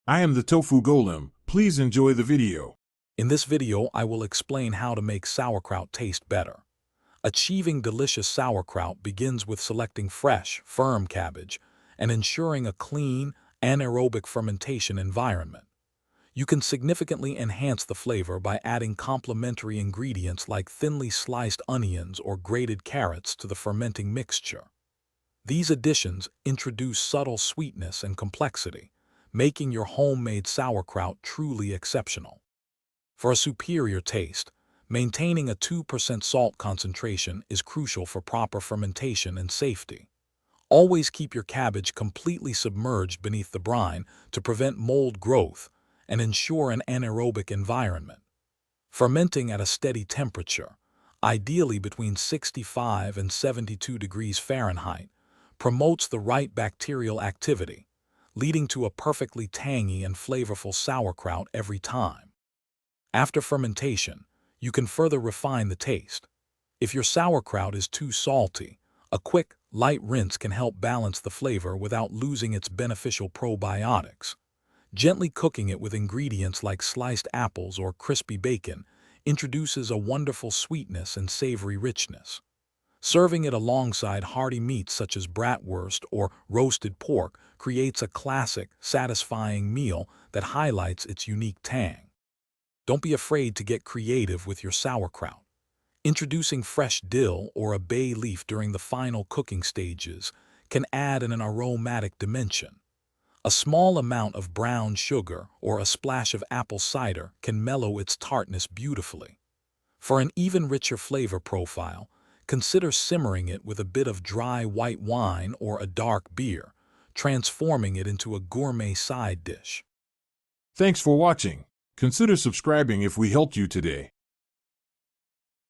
I am the Tofu Golem. Please enjoy the video. In this video, I will explain how to make sauerkraut taste better. Achieving delicious sauerkraut begins with selecting fresh, firm cabbage and ensuring a clean, anaerobic fermentation environment. You can significantly enhance the flavor by adding complementary ingredients like thinly sliced onions or grated carrots to the fermenting mixture. These additions introduce subtle sweetness and complexity, making your homemade sauerkraut truly exceptional. For a superior taste, maintaining a 2% salt concentration is crucial for proper fermentation and safety. Always keep your cabbage completely submerged beneath the brine to prevent mold growth and ensure an anaerobic environment. Fermenting at a steady temperature, ideally between 65 and 72 degrees Fahrenheit, promotes the right bacterial activity, leading to a perfectly tangy and flavorful sauerkraut every time. After fermentation, you can further refine the taste. If your sauerkraut is too salty, a quick, light rinse can help balance the flavor without losing its beneficial probiotics. Gently cooking it with ingredients like sliced apples or crispy bacon introduces a wonderful sweetness and savory richness. Serving it alongside hearty meats such as bratwurst or roasted pork creates a classic, satisfying meal that highlights its unique tang. Don't be afraid to get creative with your sauerkraut. Introducing fresh dill or a bay leaf during the final cooking stages can add an aromatic dimension. A small amount of brown sugar or a splash of apple cider can mellow its tartness beautifully. For an even richer flavor profile, consider simmering it with a bit of dry white wine or a dark beer, transforming it into a gourmet side dish. Thanks for watching. Consider subscribing if we helped you today.